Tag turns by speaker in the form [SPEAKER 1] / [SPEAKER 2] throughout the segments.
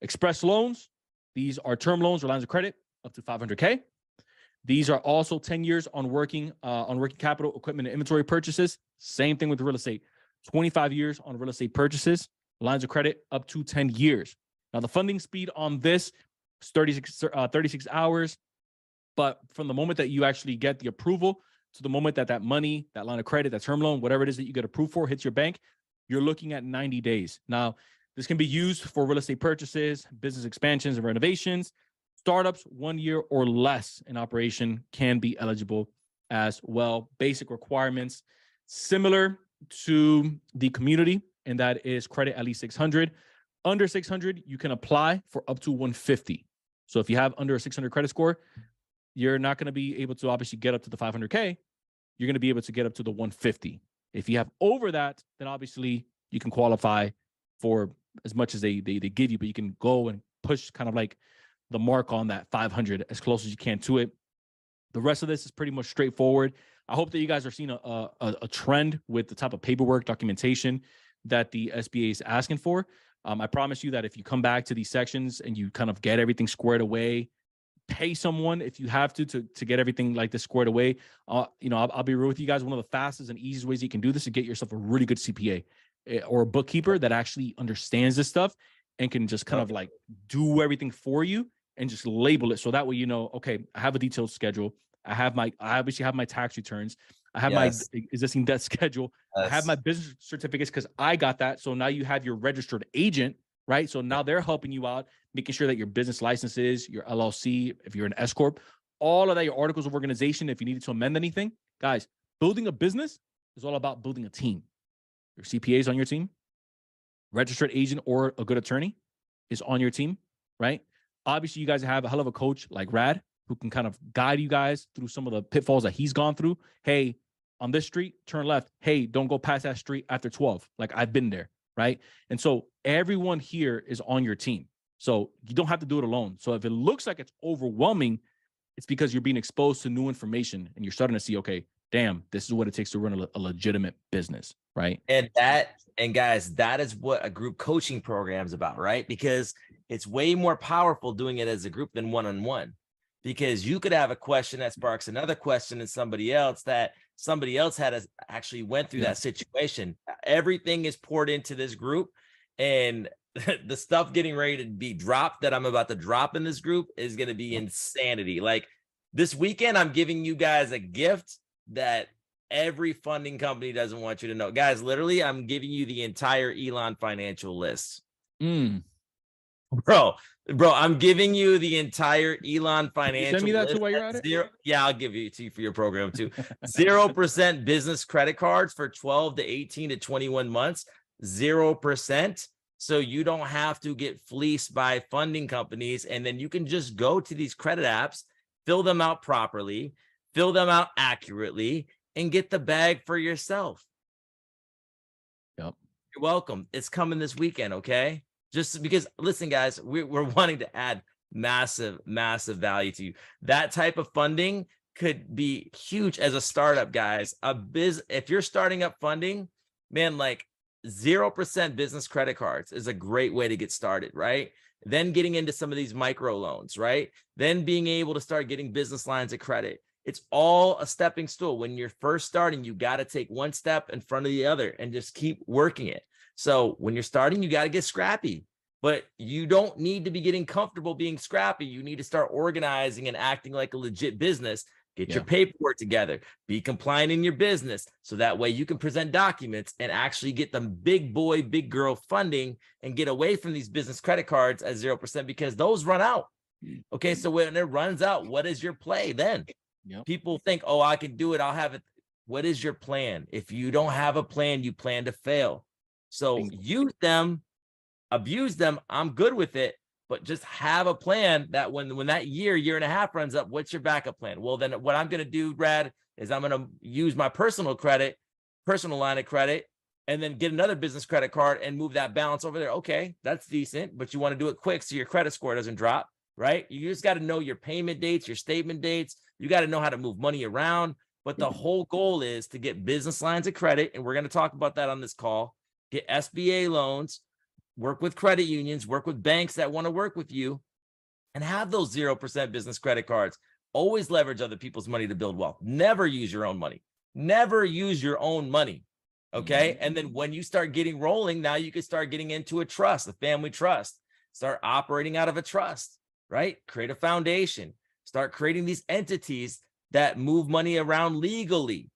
[SPEAKER 1] Express loans, these are term loans or lines of credit up to $500K. These are also 10 years on working capital, equipment, and inventory purchases. Same thing with real estate. 25 years on real estate purchases, lines of credit up to 10 years. Now, the funding speed on this is 36 hours. But from the moment that you actually get the approval to the moment that money, that line of credit, that term loan, whatever it is that you get approved for hits your bank, you're looking at 90 days. Now, this can be used for real estate purchases, business expansions and renovations. Startups 1 year or less in operation can be eligible as well. Basic requirements similar to the community, and that is credit at least 600. Under 600, you can apply for up to 150. So if you have under a 600 credit score, you're not going to be able to obviously get up to the 500K. You're going to be able to get up to the 150. If you have over that, then obviously you can qualify for as much as they give you, but you can go and push kind of like the mark on that 500 as close as you can to it. The rest of this is pretty much straightforward. I hope that you guys are seeing a trend with the type of paperwork documentation that the SBA is asking for. I promise you that if you come back to these sections and you kind of get everything squared away, pay someone if you have to get everything like this squared away. I'll be real with you guys. One of the fastest and easiest ways you can do this is get yourself a really good CPA or a bookkeeper that actually understands this stuff and can just kind of like do everything for you and just label it. So that way, okay, I have a detailed schedule. I obviously have my tax returns. I have my existing debt schedule. I have my business certificates because I got that. So now you have your registered agent, right? So now they're helping you out, making sure that your business licenses, your LLC, if you're an S Corp, all of that, your articles of organization, if you needed to amend anything. Guys, building a business is all about building a team. Your CPA is on your team. Registered agent or a good attorney is on your team, right? Obviously, you guys have a hell of a coach like Rad who can kind of guide you guys through some of the pitfalls that he's gone through. Hey, on this street, turn left. Hey, don't go past that street after 12. Like I've been there, right? And so everyone here is on your team. So you don't have to do it alone. So if it looks like it's overwhelming, it's because you're being exposed to new information and you're starting to see, okay, damn, this is what it takes to run a legitimate business, right?
[SPEAKER 2] And guys, that is what a group coaching program is about, right? Because it's way more powerful doing it as a group than one-on-one. Because you could have a question that sparks another question in somebody else that somebody else actually went through that situation. Everything is poured into this group, and the stuff getting ready to be dropped that I'm about to drop in this group is going to be insanity. Like this weekend, I'm giving you guys a gift that every funding company doesn't want you to know. Guys, literally, I'm giving you the entire Elon financial list. Bro, I'm giving you the entire Elon financial.
[SPEAKER 1] Send me that too while you're at it.
[SPEAKER 2] Yeah, I'll give it to you for your program too. 0% business credit cards for 12 to 18 to 21 months. 0%. So you don't have to get fleeced by funding companies. And then you can just go to these credit apps, fill them out properly, fill them out accurately, and get the bag for yourself.
[SPEAKER 1] Yep.
[SPEAKER 2] You're welcome. It's coming this weekend, okay? Just because, listen, guys, we're wanting to add massive, massive value to you. That type of funding could be huge as a startup, guys. If you're starting up funding, man, like 0% business credit cards is a great way to get started, right? Then getting into some of these micro loans, right? Then being able to start getting business lines of credit. It's all a stepping stool. When you're first starting, you got to take one step in front of the other and just keep working it. So when you're starting, you got to get scrappy, but you don't need to be getting comfortable being scrappy. You need to start organizing and acting like a legit business. Get your paperwork together, be compliant in your business. So that way you can present documents and actually get the big boy, big girl funding and get away from these business credit cards at 0% because those run out. Okay. So when it runs out, what is your play then? People think, oh, I can do it. I'll have it. What is your plan? If you don't have a plan, you plan to fail. So use them, abuse them. I'm good with it, but just have a plan that when that year and a half runs up, what's your backup plan? Well, then what I'm going to do, Brad, is I'm going to use my personal line of credit, and then get another business credit card and move that balance over there. Okay, that's decent, but you want to do it quick so your credit score doesn't drop, right? You just got to know your payment dates, your statement dates. You got to know how to move money around. But the whole goal is to get business lines of credit, and we're going to talk about that on this call. Get SBA loans, work with credit unions, work with banks that want to work with you, and have those 0% business credit cards. Always leverage other people's money to build wealth. Never use your own money. Never use your own money. Okay. And then when you start getting rolling, now you can start getting into a trust, a family trust. Start operating out of a trust, right? Create a foundation. Start creating these entities that move money around legally.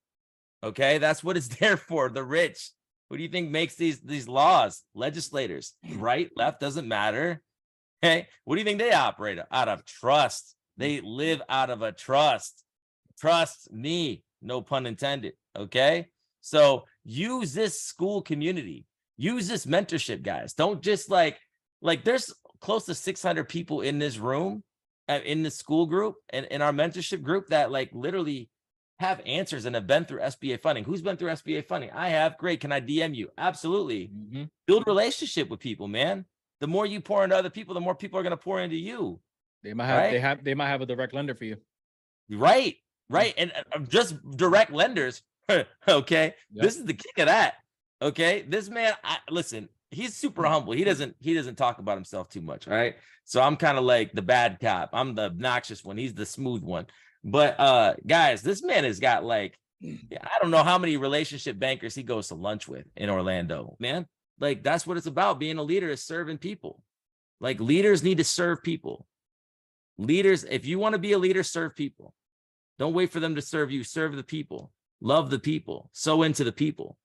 [SPEAKER 2] Okay. That's what it's there for. The rich. Who do you think makes these laws? Legislators, right? Left, doesn't matter. Okay. What do you think they operate out of? Trust. They live out of a trust. Trust me. No pun intended. Okay. So use this school community. Use this mentorship, guys. Don't just like there's close to 600 people in this room, in the school group and in our mentorship group that like literally have answers and have been through SBA funding. Who's been through SBA funding? I have. Great. Can I DM you? Absolutely. Build a relationship with people, man. The more you pour into other people, the more people are going to pour into you.
[SPEAKER 1] They might have, they might have a direct lender for you.
[SPEAKER 2] Right. And just direct lenders. Okay. Yep. This is the king of that. Okay. This man, listen, he's super humble. He doesn't talk about himself too much. All right. So I'm kind of like the bad cop. I'm the obnoxious one. He's the smooth one. But guys, this man has got like, I don't know how many relationship bankers he goes to lunch with in Orlando, man. Like, that's what it's about. Being a leader is serving people. Like, leaders need to serve people. Leaders, if you want to be a leader, serve people. Don't wait for them to serve you. Serve the people. Love the people. Sow into the people.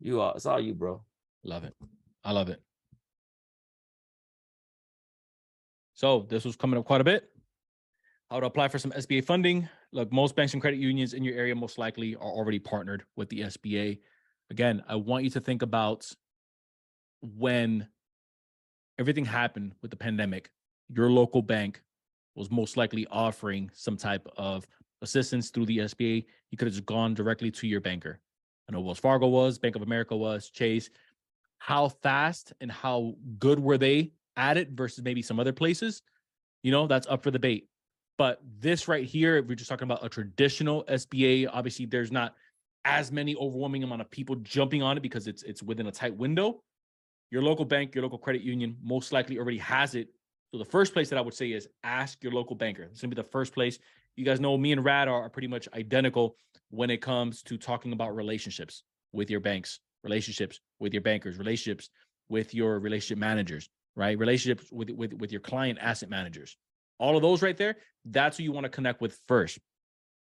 [SPEAKER 2] It's all you, bro.
[SPEAKER 1] Love it. I love it. So this was coming up quite a bit. How to apply for some SBA funding. Look, most banks and credit unions in your area most likely are already partnered with the SBA. Again, I want you to think about when everything happened with the pandemic, your local bank was most likely offering some type of assistance through the SBA. You could have just gone directly to your banker. I know Wells Fargo was, Bank of America was, Chase. How fast and how good were they at it versus maybe some other places? You know, that's up for debate. But this right here, if we're just talking about a traditional SBA, obviously there's not as many overwhelming amount of people jumping on it because it's within a tight window. Your local bank, your local credit union most likely already has it. So the first place that I would say is ask your local banker. It's going to be the first place. You guys know me and Rad are pretty much identical when it comes to talking about relationships with your banks, relationships with your bankers, relationships with your relationship managers, right? Relationships with your client asset managers. All of those right there, that's who you want to connect with first.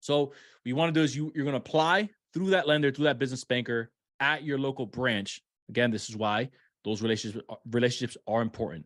[SPEAKER 1] So what you want to do is you're going to apply through that lender, through that business banker at your local branch. Again, this is why those relationships are important.